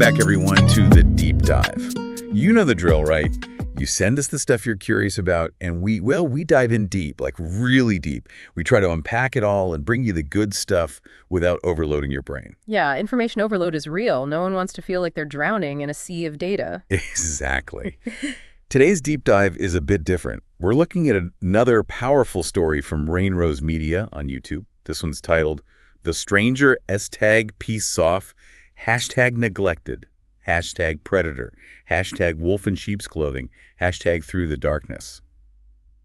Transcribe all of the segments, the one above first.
back, everyone, to the deep dive. You know the drill, right? You send us the stuff you're curious about, and we dive in deep, like really deep. We try to unpack it all and bring you the good stuff without overloading your brain. Yeah, information overload is real. No one wants to feel like they're drowning in a sea of data. Exactly. Today's deep dive is a bit different. We're looking at another powerful story from Rainrose Media on YouTube. This one's titled, The Stranger #, Peace Off, #neglected, #predator, #wolf in sheep's clothing, #through the darkness.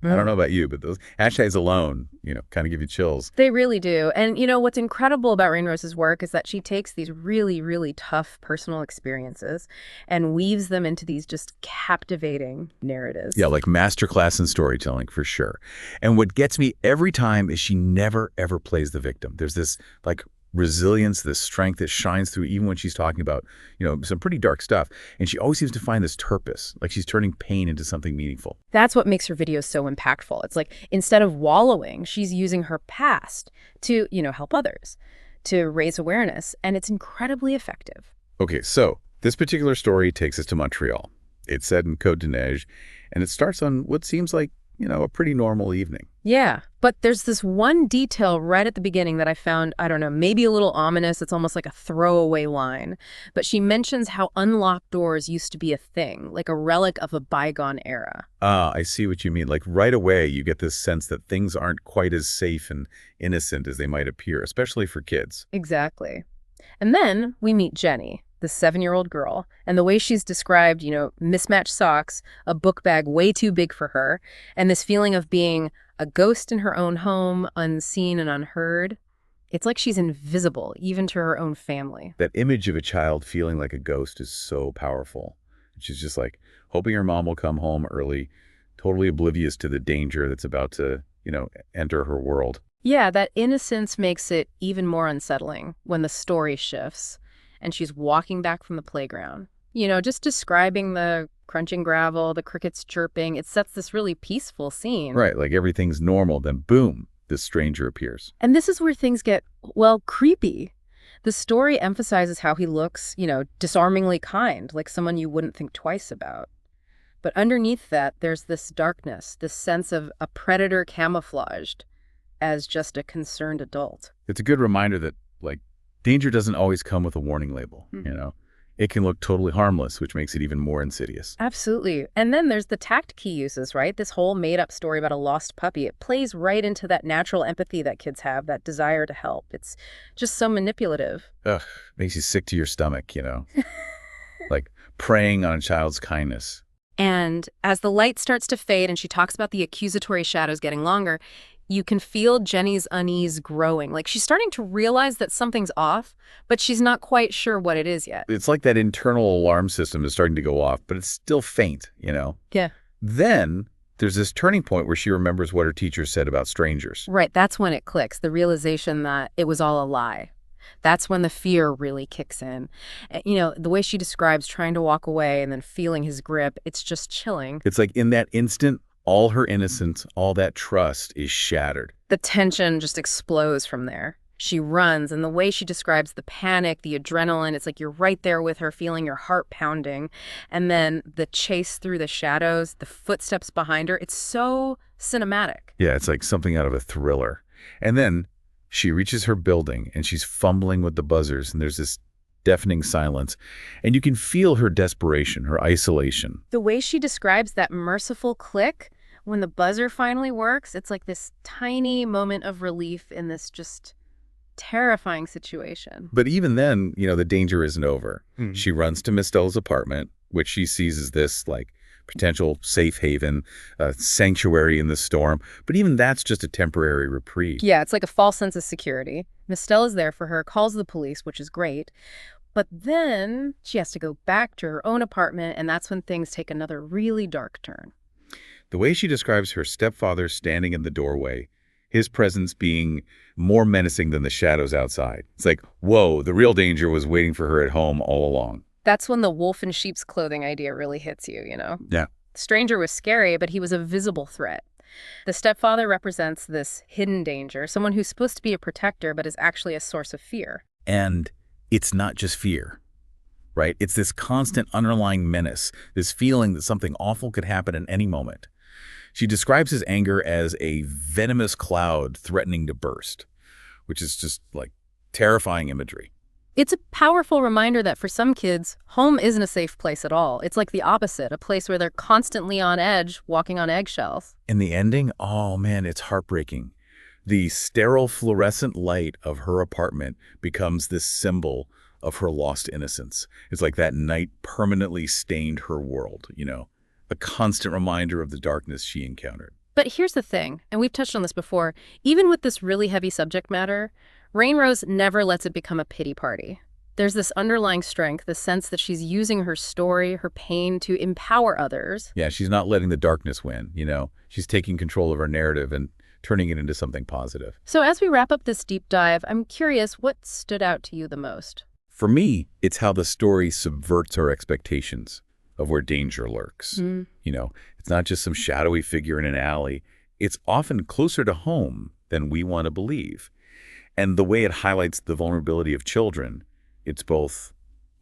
I don't know about you, but those hashtags alone, kind of give you chills. They really do. And what's incredible about Rainrose's work is that she takes these really, really tough personal experiences and weaves them into these just captivating narratives. Yeah, like masterclass in storytelling, for sure. And what gets me every time is she never, ever plays the victim. There's this, resilience, this strength that shines through even when she's talking about, some pretty dark stuff. And she always seems to find this purpose, like she's turning pain into something meaningful. That's what makes her videos so impactful. It's like instead of wallowing, she's using her past to, help others, to raise awareness. And it's incredibly effective. Okay, so this particular story takes us to Montreal. It's set in 𝐤𝐤𝐤𝐤, and it starts on what seems like, a pretty normal evening. Yeah, but there's this one detail right at the beginning that I found, I don't know, maybe a little ominous. It's almost like a throwaway line. But she mentions how unlocked doors used to be a thing, like a relic of a bygone era. Ah, I see what you mean. Like right away, you get this sense that things aren't quite as safe and innocent as they might appear, especially for kids. Exactly. And then we meet Jenny, the 7-year-old girl, and the way she's described, mismatched socks, a book bag way too big for her, and this feeling of being a ghost in her own home, unseen and unheard. It's like she's invisible, even to her own family. That image of a child feeling like a ghost is so powerful. She's just like hoping her mom will come home early, totally oblivious to the danger that's about to, enter her world. Yeah, that innocence makes it even more unsettling when the story shifts and she's walking back from the playground. Just describing the crunching gravel, the crickets chirping, it sets this really peaceful scene. Right, like everything's normal, then boom, this stranger appears. And this is where things get, creepy. The story emphasizes how he looks, disarmingly kind, like someone you wouldn't think twice about. But underneath that, there's this darkness, this sense of a predator camouflaged as just a concerned adult. It's a good reminder that, danger doesn't always come with a warning label, It can look totally harmless, which makes it even more insidious. Absolutely. And then there's the tact he uses, right? This whole made-up story about a lost puppy. It plays right into that natural empathy that kids have, that desire to help. It's just so manipulative. Ugh, makes you sick to your stomach, Like preying on a child's kindness. And as the light starts to fade and she talks about the accusatory shadows getting longer, you can feel Jenny's unease growing. Like she's starting to realize that something's off, but she's not quite sure what it is yet. It's like that internal alarm system is starting to go off, but it's still faint, Yeah. Then there's this turning point where she remembers what her teacher said about strangers. Right, that's when it clicks, the realization that it was all a lie. That's when the fear really kicks in. The way she describes trying to walk away and then feeling his grip, it's just chilling. It's like in that instant, all her innocence, all that trust is shattered. The tension just explodes from there. She runs, and the way she describes the panic, the adrenaline, it's like you're right there with her, feeling your heart pounding. And then the chase through the shadows, the footsteps behind her, it's so cinematic. Yeah, it's like something out of a thriller. And then she reaches her building, and she's fumbling with the buzzers, and there's this deafening silence, and you can feel her desperation, her isolation. The way she describes that merciful click when the buzzer finally works, it's like this tiny moment of relief in this just terrifying situation. But even then, the danger isn't over. She runs to Miss Stella's apartment, which she sees as this, potential safe haven, sanctuary in the storm. But even that's just a temporary reprieve. Yeah, it's like a false sense of security. Miss Stella's there for her, calls the police, which is great. But then she has to go back to her own apartment, and that's when things take another really dark turn. The way she describes her stepfather standing in the doorway, his presence being more menacing than the shadows outside. It's like, whoa, the real danger was waiting for her at home all along. That's when the wolf in sheep's clothing idea really hits you, Yeah. The stranger was scary, but he was a visible threat. The stepfather represents this hidden danger, someone who's supposed to be a protector but is actually a source of fear. And it's not just fear. right? It's this constant underlying menace, this feeling that something awful could happen at any moment. She describes his anger as a venomous cloud threatening to burst, which is just like terrifying imagery. It's a powerful reminder that for some kids, home isn't a safe place at all. It's like the opposite, a place where they're constantly on edge, walking on eggshells. And the ending, oh man, it's heartbreaking. The sterile fluorescent light of her apartment becomes this symbol of her lost innocence. It's like that night permanently stained her world, a constant reminder of the darkness she encountered. But here's the thing, and we've touched on this before, even with this really heavy subject matter, Rainrose never lets it become a pity party. There's this underlying strength, the sense that she's using her story, her pain, to empower others. Yeah, she's not letting the darkness win, She's taking control of her narrative and turning it into something positive. So as we wrap up this deep dive, I'm curious, what stood out to you the most? For me, it's how the story subverts our expectations of where danger lurks. It's not just some shadowy figure in an alley. It's often closer to home than we want to believe. And the way it highlights the vulnerability of children, it's both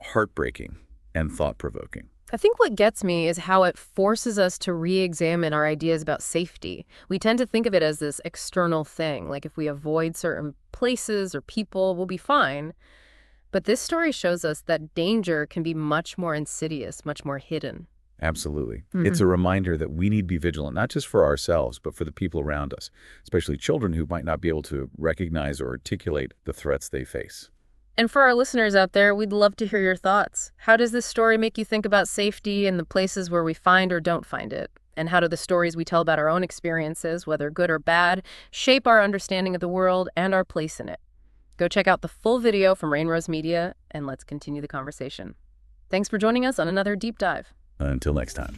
heartbreaking and thought-provoking. I think what gets me is how it forces us to re-examine our ideas about safety. We tend to think of it as this external thing, like if we avoid certain places or people, we'll be fine. But this story shows us that danger can be much more insidious, much more hidden. Absolutely. It's a reminder that we need to be vigilant, not just for ourselves, but for the people around us, especially children who might not be able to recognize or articulate the threats they face. And for our listeners out there, we'd love to hear your thoughts. How does this story make you think about safety in the places where we find or don't find it? And how do the stories we tell about our own experiences, whether good or bad, shape our understanding of the world and our place in it? Go check out the full video from Rainrose Media, and let's continue the conversation. Thanks for joining us on another Deep Dive. Until next time.